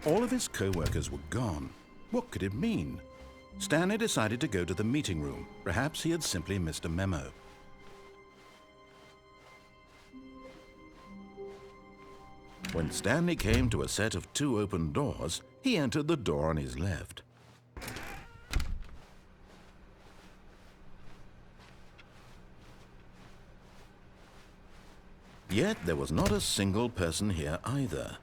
All of his co-workers were gone. What could it mean? Stanley decided to go to the meeting room. Perhaps he had simply missed a memo. When Stanley came to a set of 2 open doors, he entered the door on his left. Yet there was not a single person here either.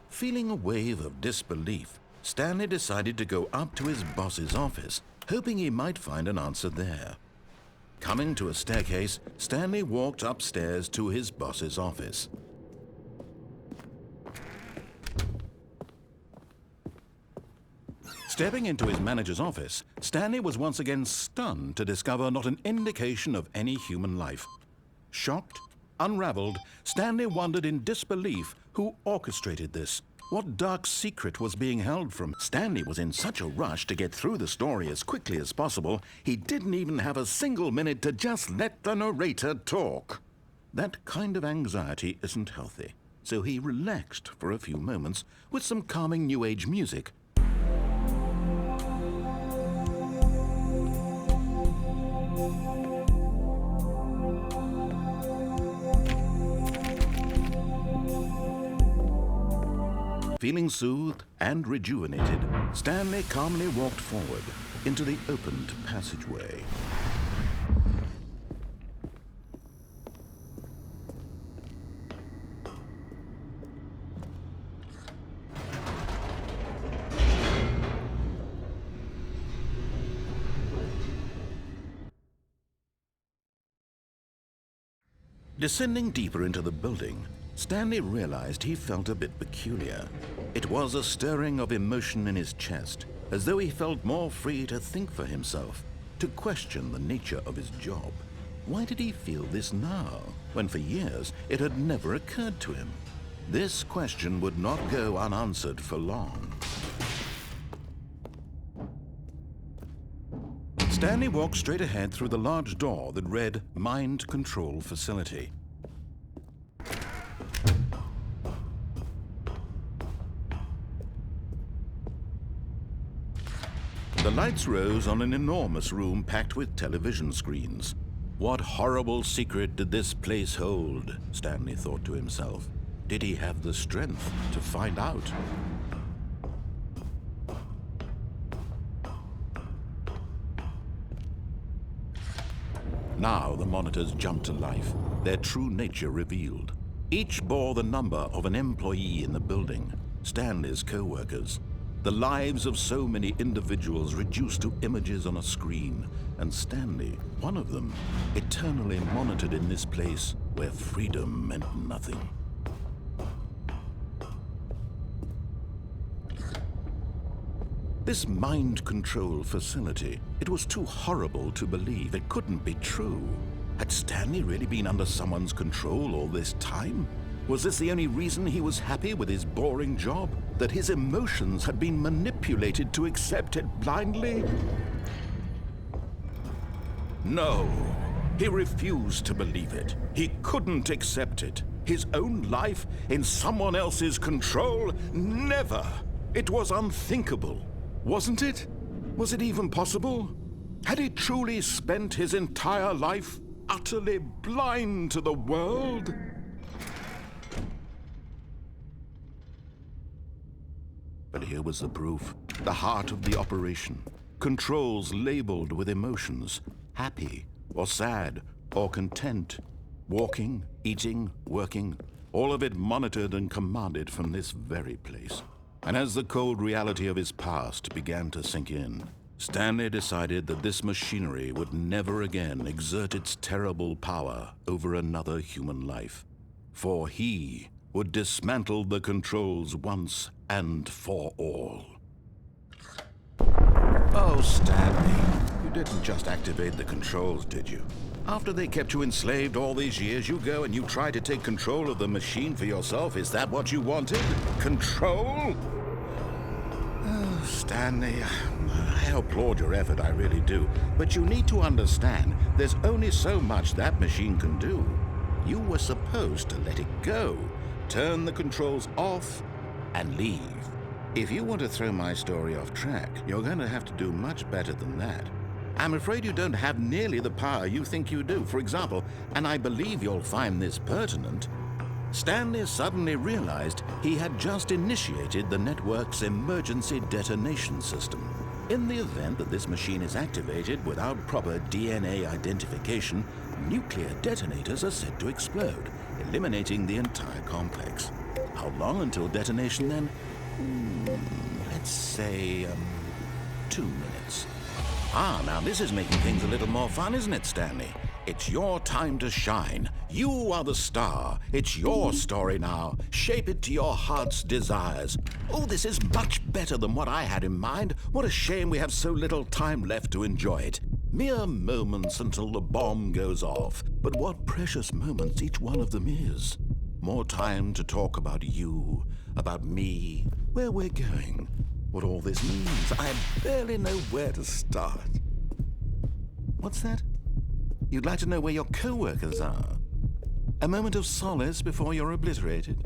Feeling a wave of disbelief, Stanley decided to go up to his boss's office, hoping he might find an answer there. Coming to a staircase, Stanley walked upstairs to his boss's office. Stepping into his manager's office, Stanley was once again stunned to discover not an indication of any human life. Shocked, unraveled, Stanley wondered in disbelief who orchestrated this. What dark secret was being held from? Stanley was in such a rush to get through the story as quickly as possible, he didn't even have a single minute to just let the narrator talk. That kind of anxiety isn't healthy, so he relaxed for a few moments with some calming New Age music. Feeling soothed and rejuvenated, Stanley calmly walked forward into the opened passageway. Descending deeper into the building, Stanley realized he felt a bit peculiar. It was a stirring of emotion in his chest, as though he felt more free to think for himself, to question the nature of his job. Why did he feel this now, when for years it had never occurred to him? This question would not go unanswered for long. Stanley walked straight ahead through the large door that read Mind Control Facility. The lights rose on an enormous room packed with television screens. What horrible secret did this place hold? Stanley thought to himself. Did he have the strength to find out? Now the monitors jumped to life, their true nature revealed. Each bore the number of an employee in the building, Stanley's co-workers. The lives of so many individuals reduced to images on a screen, and Stanley, one of them, eternally monitored in this place where freedom meant nothing. This mind control facility, it was too horrible to believe. It couldn't be true. Had Stanley really been under someone's control all this time? Was this the only reason he was happy with his boring job? That his emotions had been manipulated to accept it blindly? No, he refused to believe it. He couldn't accept it. His own life in someone else's control? Never! It was unthinkable. Wasn't it? Was it even possible? Had he truly spent his entire life utterly blind to the world? But here was the proof, the heart of the operation. Controls labeled with emotions, happy or sad or content. Walking, eating, working, all of it monitored and commanded from this very place. And as the cold reality of his past began to sink in, Stanley decided that this machinery would never again exert its terrible power over another human life. For he would dismantle the controls once and for all. Oh, Stanley, you didn't just activate the controls, did you? After they kept you enslaved all these years, you go and you try to take control of the machine for yourself. Is that what you wanted? Control? Oh, Stanley, I applaud your effort, I really do. But you need to understand, there's only so much that machine can do. You were supposed to let it go, turn the controls off, and leave. If you want to throw my story off track, you're going to have to do much better than that. I'm afraid you don't have nearly the power you think you do. For example, and I believe you'll find this pertinent, Stanley suddenly realized he had just initiated the network's emergency detonation system. In the event that this machine is activated without proper DNA identification, nuclear detonators are said to explode, eliminating the entire complex. How long until detonation then? Let's say, 2 minutes. Now this is making things a little more fun, isn't it, Stanley? It's your time to shine. You are the star. It's your story now. Shape it to your heart's desires. Oh, this is much better than what I had in mind. What a shame we have so little time left to enjoy it. Mere moments until the bomb goes off. But what precious moments each one of them is. More time to talk about you, about me, where we're going, what all this means. I barely know where to start. What's that? You'd like to know where your co-workers are? A moment of solace before you're obliterated?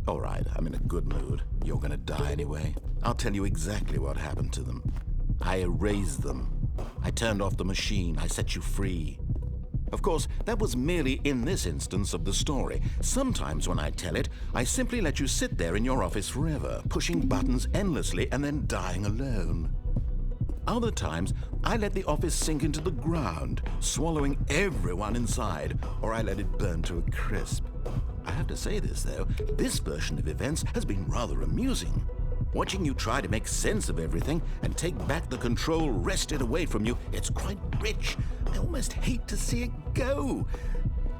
All right, I'm in a good mood. You're gonna die anyway. I'll tell you exactly what happened to them. I erased them. I turned off the machine. I set you free. Of course, that was merely in this instance of the story. Sometimes when I tell it, I simply let you sit there in your office forever, pushing buttons endlessly and then dying alone. Other times, I let the office sink into the ground, swallowing everyone inside, or I let it burn to a crisp. I have to say this, though, this version of events has been rather amusing. Watching you try to make sense of everything and take back the control wrested away from you, it's quite rich. I almost hate to see it go.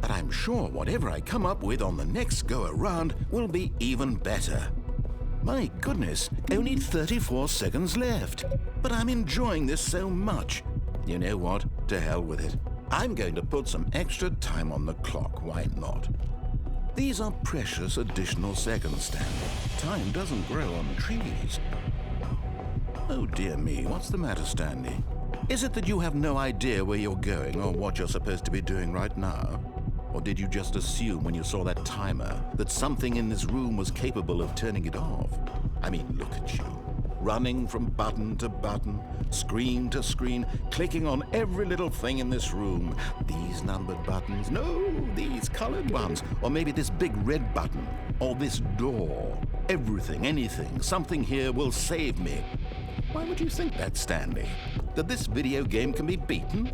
But I'm sure whatever I come up with on the next go-around will be even better. My goodness, only 34 seconds left. But I'm enjoying this so much. You know what? To hell with it. I'm going to put some extra time on the clock. Why not? These are precious additional seconds, Stanley. Time doesn't grow on trees. Oh dear me, what's the matter, Stanley? Is it that you have no idea where you're going or what you're supposed to be doing right now? Or did you just assume when you saw that timer that something in this room was capable of turning it off? I mean, look at you. Running from button to button, screen to screen, clicking on every little thing in this room. These numbered buttons, no, these colored ones. Or maybe this big red button, or this door. Everything, anything, something here will save me. Why would you think that, Stanley? That this video game can be beaten?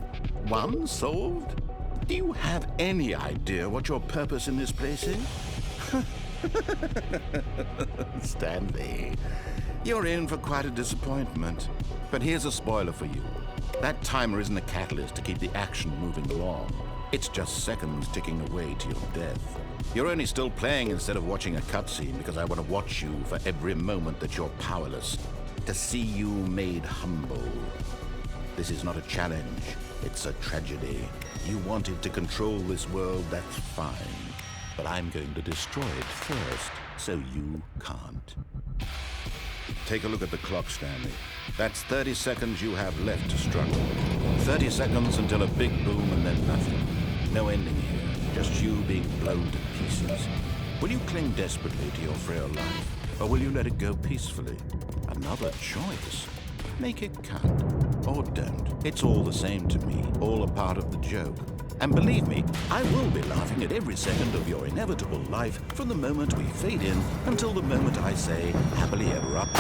Won? Solved? Do you have any idea what your purpose in this place is? Stanley, you're in for quite a disappointment. But here's a spoiler for you. That timer isn't a catalyst to keep the action moving along. It's just seconds ticking away to your death. You're only still playing instead of watching a cutscene because I want to watch you for every moment that you're powerless. To see you made humble. This is not a challenge. It's a tragedy. You wanted to control this world, that's fine. But I'm going to destroy it first, so you can't. Take a look at the clock, Stanley. That's 30 seconds you have left to struggle. 30 seconds until a big boom and then nothing. No ending here, just you being blown to pieces. Will you cling desperately to your frail life, or will you let it go peacefully? Another choice. Make it count. Or don't. It's all the same to me, all a part of the joke. And believe me, I will be laughing at every second of your inevitable life from the moment we fade in until the moment I say, happily ever after.